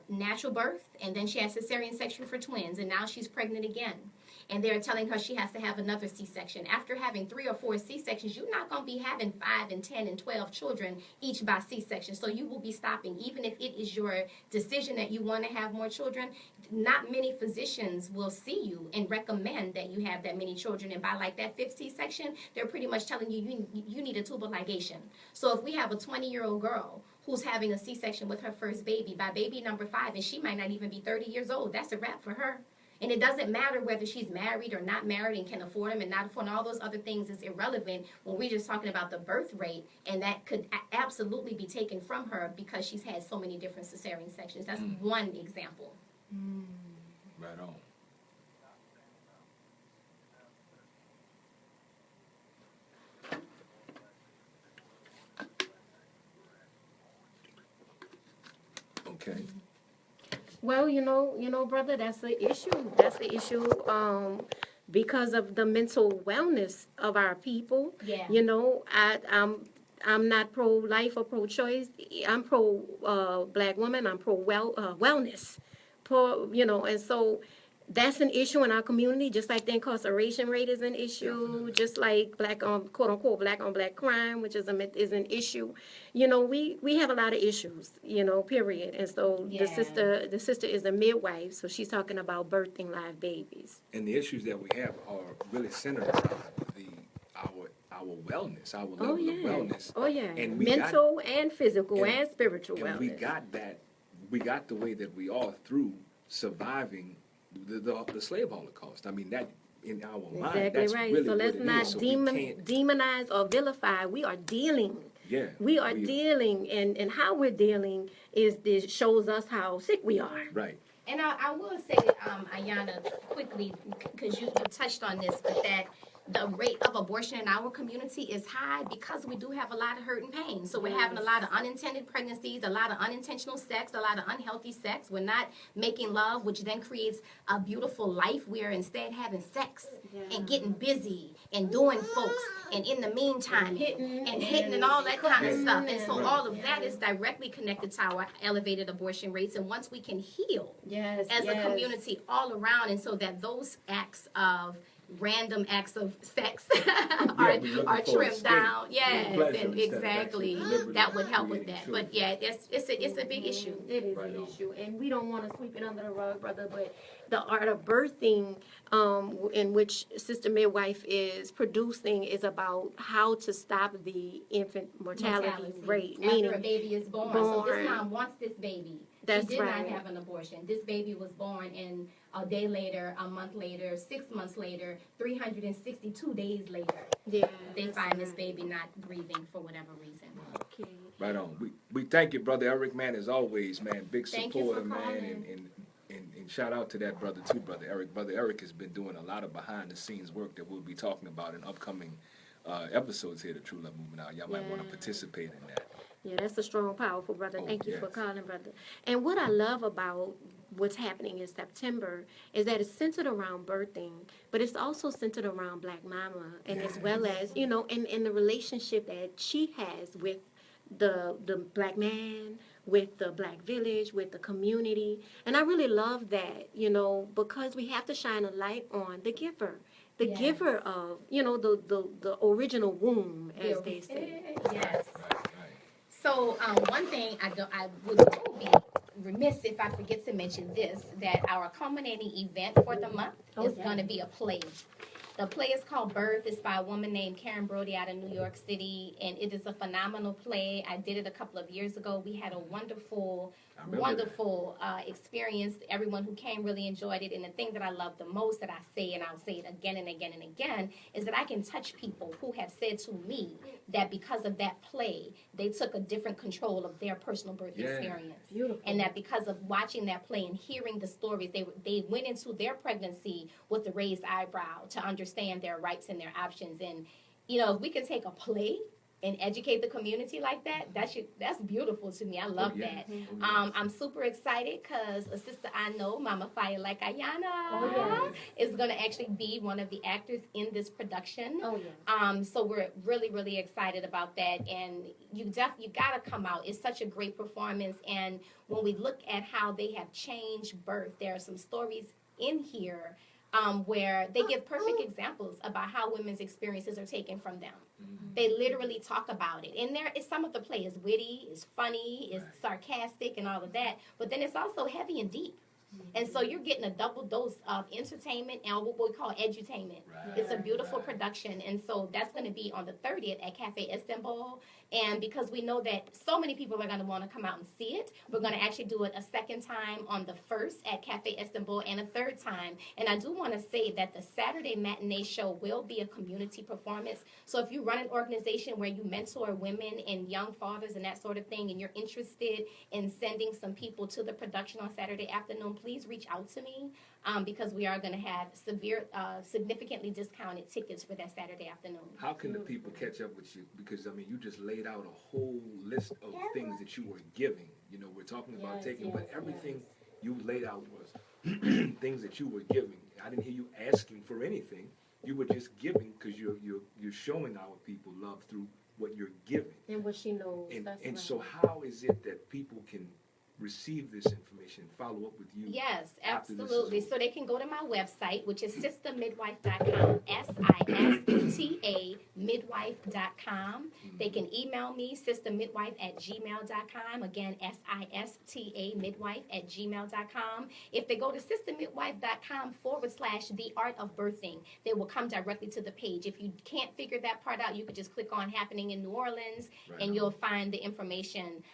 C: natural birth, and then she had cesarean section for twins, and now she's pregnant again. And they're telling her she has to have another C-section. After having 3 or 4 C-sections, you're not going to be having 5 and 10 and 12 children each by C-section. So you will be stopping. Even if it is your decision that you want to have more children, not many physicians will see you and recommend that you have that many children. And by like that 5th C-section, they're pretty much telling you you need a tubal ligation. So if we have a 20-year-old girl who's having a C-section with her first baby, by baby number 5, and she might not even be 30 years old, that's a wrap for her. And it doesn't matter whether she's married or not married and can afford them and not afford them. All those other things is irrelevant when we're just talking about the birth rate, and that could absolutely be taken from her because she's had so many different cesarean sections. That's one example.
A: Right on. Okay.
B: Well, you know, brother, that's the issue. That's the issue because of the mental wellness of our people.
C: Yeah.
B: You know, I'm not pro-life or pro-choice. I'm pro-black woman. I'm pro-wellness. And so that's an issue in our community, just like the incarceration rate is an issue,
A: Definitely.
B: just like black on quote unquote black on black crime, which is an issue. You know, we have a lot of issues, period. And so the sister is a midwife, so she's talking about birthing live babies.
A: And the issues that we have are really centered around our wellness, our level of wellness.
B: Oh yeah.
A: And
B: mental and physical and spiritual wellness.
A: And we got that. We got the way that we are through surviving the slave Holocaust. I mean, that in our mind.
B: Exactly
A: That's
B: right.
A: really
B: So let's
A: what it
B: not
A: is. So we can't-
B: demonize or vilify. We are dealing.
A: Yeah.
B: We are dealing, and how we're dealing is this shows us how sick we are.
A: Right.
C: And I will say, Ayana, quickly, because you touched on this, but that the rate of abortion in our community is high because we do have a lot of hurt and pain. So we're having a lot of unintended pregnancies, a lot of unintentional sex, a lot of unhealthy sex. We're not making love, which then creates a beautiful life. We are instead having sex and getting busy and doing folks, and in the meantime, hitting and all that kind of stuff. And so all of that is directly connected to our elevated abortion rates. And once we can heal as a community all around, and so that those acts of random acts of sex are trimmed down. Yes, and exactly. That would help with that. But yeah, it's a big issue.
B: It is an issue, and we don't want to sweep it under the rug, brother. But the art of birthing, in which Sister Midwife is producing, is about how to stop the infant mortality rate.
C: After
B: Meaning,
C: a baby is born. So this mom wants this baby.
B: That's
C: she did
B: right.
C: not have an abortion. This baby was born, and a day later, a month later, 6 months later, 362 days later, they find this baby not breathing for whatever reason.
B: Okay.
A: Right on. We thank you, Brother Eric, man, as always, man. Big
C: Thank you
A: supporter,
C: for
A: man.
C: calling.
A: And shout out to that brother, too, Brother Eric. Brother Eric has been doing a lot of behind-the-scenes work that we'll be talking about in upcoming episodes here, the True Love Movement Out. Y'all might want to participate in that.
B: Yeah, that's a strong, powerful brother. Thank you for
A: yes.
B: calling, brother. And what I love about what's happening in September is that it's centered around birthing, but it's also centered around Black Mama, and as well as, you know, in the relationship that she has with the Black man, with the Black village, with the community. And I really love that, you know, because we have to shine a light on the giver. The giver of, you know, the original womb, as they say.
C: Yes. So one thing I would be remiss if I forget to mention this, that our culminating event for the month is going to be a play. The play is called Birth. It's by a woman named Karen Brody out of New York City, and it is a phenomenal play. I did it a couple of years ago. We had a wonderful experience. Everyone who came really enjoyed it, and the thing that I love the most, that I say, and I'll say it again and again and again, is that I can touch people who have said to me that because of that play, they took a different control of their personal birth experience.
B: Beautiful.
C: And that because of watching that play and hearing the stories, they went into their pregnancy with a raised eyebrow to understand their rights and their options. And, you know, if we can take a play and educate the community like that, that's beautiful to me. I love that. I'm super excited because a sister I know, Mama Fire Like Ayana, is going to actually be one of the actors in this production. So we're really, really excited about that. And you got to come out. It's such a great performance. And when we look at how they have changed birth, there are some stories in here where they give perfect examples about how women's experiences are taken from them. They literally talk about it. And some of the play is witty, is funny, is sarcastic, and all of that. But then it's also heavy and deep. And so you're getting a double dose of entertainment and what we call edutainment. It's a beautiful production. And so that's going to be on the 30th at Cafe Istanbul. And because we know that so many people are going to want to come out and see it, we're going to actually do it a second time on the 1st at Cafe Istanbul and a third time. And I do want to say that the Saturday matinee show will be a community performance. So if you run an organization where you mentor women and young fathers and that sort of thing, and you're interested in sending some people to the production on Saturday afternoon, please reach out to me because we are going to have significantly discounted tickets for that Saturday afternoon.
A: How can the people catch up with you? Because, I mean, you just laid out a whole list of things that you were giving. You know, we're talking about taking, but everything you laid out was things that you were giving. I didn't hear you asking for anything. You were just giving because you're showing our people love through what you're giving.
B: And what she knows.
A: And so how is it that people can receive this information, follow up with you?
C: Yes, absolutely. So they can go to my website, which is sistamidwife.com, SISTA midwife.com. They can email me, sistamidwife@gmail.com. Again, SISTA midwife@gmail.com. If they go to sistamidwife.com/the art of birthing, they will come directly to the page. If you can't figure that part out, you could just click on Happening in New Orleans, and you'll find the information.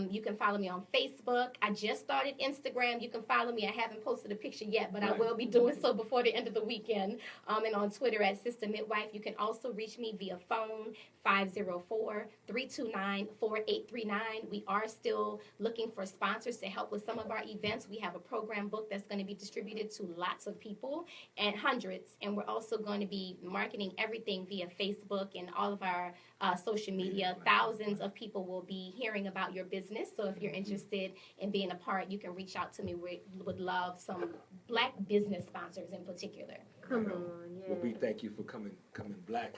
C: You can follow me on Facebook. Facebook. I just started Instagram. You can follow me. I haven't posted a picture yet, but I
A: Right.
C: will be doing so before the end of the weekend. And on Twitter at Sista Midwife. You can also reach me via phone, 504-329-4839. We are still looking for sponsors to help with some of our events. We have a program book that's going to be distributed to lots of people and hundreds. And we're also going to be marketing everything via Facebook and all of our social media. Thousands of people will be hearing about your business. So if you're interested in being a part, you can reach out to me. We would love some Black business sponsors in particular.
B: Come on, yeah.
A: Well, we thank you for coming black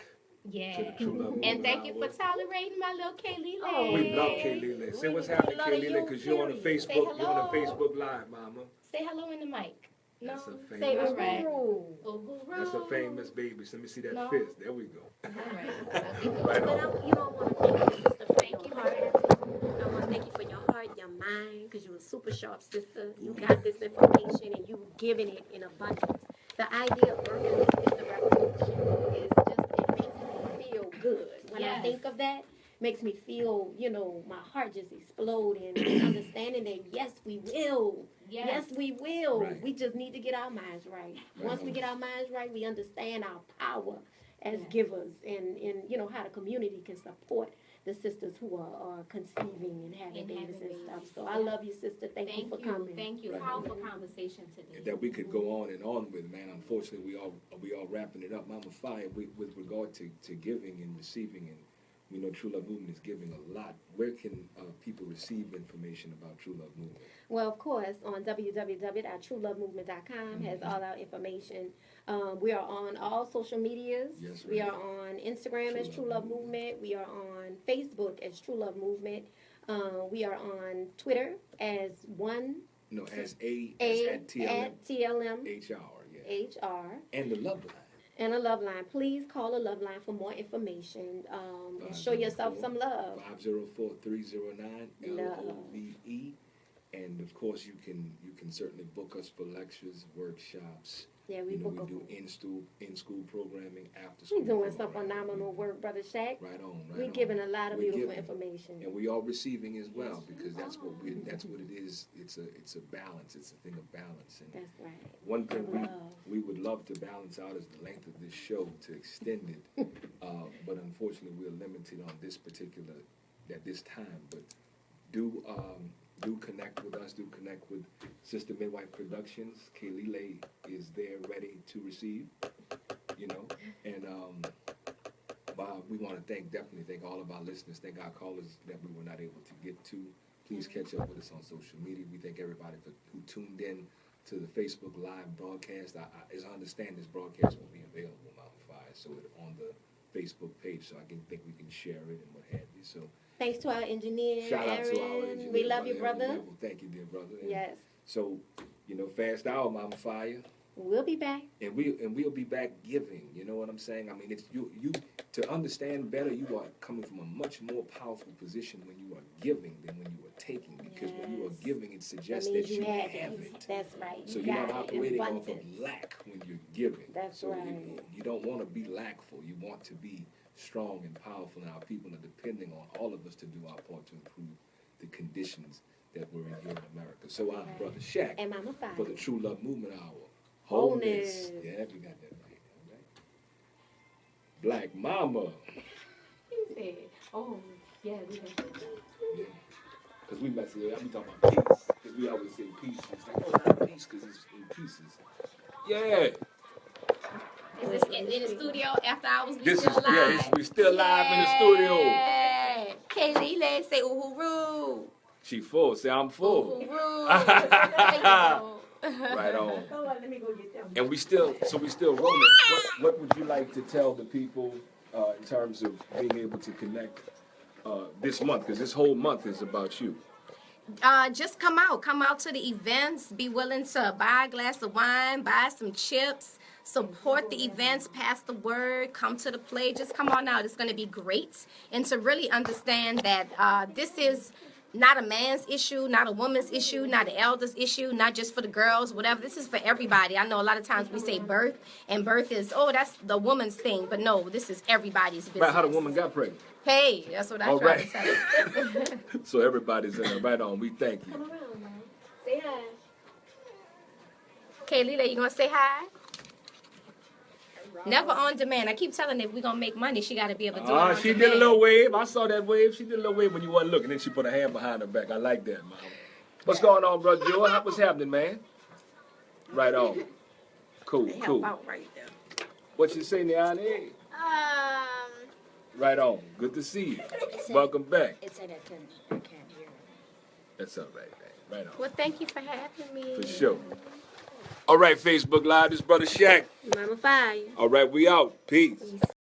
C: Yeah.
A: to the True Love Movement
C: And thank you for
A: Hour.
C: tolerating my little Kaylee.
B: Oh,
A: We love Kaylele. Say what's happening,
B: We love
A: Kaylele,
B: you,
A: because you're on the
B: period.
C: Say
A: Facebook. You're on the
C: hello.
A: Facebook Live, Mama.
C: Say hello in the mic. No.
A: That's a
B: Say
A: famous.
C: all right.
B: ooh.
A: That's a famous baby. So let me see that
C: No.
A: fist. There we go.
C: All right.
A: Right
B: But
A: on.
B: I want to thank you, sister, for
C: Thank you.
B: your heart. I want to thank you for your heart, your mind, because you're a super sharp sister. You got this information and you giving it in abundance. The idea of birthing this sister revolution is just, it makes me feel good. When I
C: Yes.
B: think of that, makes me feel, my heart just explode and understanding that yes, we will. Yes, we will.
A: Right.
B: We just need to get our minds right. Once we get our minds right, we understand our power as
C: Yeah.
B: givers and how the community can support the sisters who are conceiving and having
C: And
B: babies
C: having
B: and stuff.
C: babies.
B: So I love you, sister. Thank you for coming.
C: Thank you.
A: Right.
C: Powerful conversation today.
A: That we could go on and on with, man. Unfortunately, we all wrapping it up. Mama Fire, with regard to giving and receiving, and we know True Love Movement is giving a lot. Where can people receive information about True Love Movement?
B: Well, of course, on www.truelovemovement.com has all our information. We are on all social medias.
A: Yes,
B: We
A: ma'am.
B: are on Instagram as True Love Movement. We are on Facebook as True Love Movement. We are on Twitter as
A: No, as A
B: at
A: TLM
B: TLM
A: HR, yeah.
B: HR.
A: And the Love Line.
B: And a love line. Please call a love line for more information and show yourself some love.
A: 504-309-LOVE. And of course, you can certainly book us for lectures, workshops.
B: Yeah, we book
A: we do
B: them.
A: in-school programming, after school.
B: We're doing some
A: programming.
B: phenomenal work, Brother Shaq.
A: Right on, right
B: We're
A: on.
B: giving a lot of
A: We're
B: beautiful
A: giving.
B: information.
A: And we are receiving as well, because that's what it is. It's a balance. It's a thing of balance. And
B: That's right.
A: one thing
B: Love.
A: we would love to balance out is the length of this show to extend it, but unfortunately we're limited on this particular at this time. But do connect with us. Do connect with Sister Midwife Productions. Kaylele is there, ready to receive. And we want to definitely thank all of our listeners. Thank our callers that we were not able to get to. Please catch up with us on social media. We thank everybody who tuned in to the Facebook Live broadcast. As I understand, this broadcast will be available Mount Fire, so on the Facebook page, so I think we can share it and what have you. So
B: Thanks to our engineer,
A: shout out to our
B: Aaron.
A: engineer.
B: We love you,
A: Brother
B: brother.
A: Aaron. Thank you, dear brother. And
B: Yes.
A: so, fast hour, Mama Fire.
B: We'll be back.
A: And we'll be back giving. You know what I'm saying? I mean, it's you to understand better. You are coming from a much more powerful position when you are giving than when you are taking. Because when you are
B: Yes.
A: giving, it suggests
B: That means
A: that you
B: had
A: have
B: it.
A: it.
B: That's right.
A: So
B: You
A: you're not
B: got it.
A: operating off of
B: Abundance.
A: lack when you're giving.
B: That's
A: so
B: right.
A: You don't want to be lackful. You want to be strong and powerful. And our people are depending on all of us to do our part to improve the conditions that we're in here in America. So I'm
B: Right.
A: Brother Shaq
B: And Mama Fire.
A: for the True Love Movement Hour.
B: Wholeness.
A: Yeah, we got that right. All right. Black Mama.
C: He said, oh, yeah, we have to.
A: Yeah. Because we mess with it. I'm talking about peace. Because we always say peace. It's like, oh, not peace because it's in pieces. Yeah.
C: Is this in the studio after hours? We
A: This
C: still
A: is,
C: live?
A: we're still live in the studio.
C: Yeah. Kaylele say uhuru.
A: She full. Say, I'm full.
C: Uhuru.
A: Right on.
B: Hold on, let me go get them.
A: And we still rolling. What would you like to tell the people in terms of being able to connect this month? Because this whole month is about you.
C: Just come out to the events. Be willing to buy a glass of wine, buy some chips, support the events, pass the word, come to the play. Just come on out. It's going to be great. And to really understand that this is not a man's issue, not a woman's issue, not an elder's issue, not just for the girls, whatever. This is for everybody. I know a lot of times we say birth, and birth is, oh, that's the woman's thing. But no, this is everybody's business.
A: Right, how the woman got pregnant.
C: Hey, that's what I
A: All
C: try
A: right.
C: to tell you.
A: So everybody's in there. Right on. We thank you.
B: Come around, man. Say hi.
C: Kaylee, you gonna say hi? Never on demand. I keep telling her if we're gonna make money, she gotta be able to do it on
A: She
C: demand.
A: did a little wave. I saw that wave. She did a little wave when you weren't looking. Then she put her hand behind her back. I like that, Mama. What's going on, Brother Joe? What's happening, man? Right on. Cool,
C: Help
A: cool.
C: out right there.
A: What you say, Niani? Right on. Good to see you. Welcome back.
D: It said I can't hear.
A: That's all right, man. Right on.
C: Well, thank you for having me.
A: For sure. All right, Facebook Live. This Brother Shaq.
B: Mama Fire.
A: All right, we out. Peace.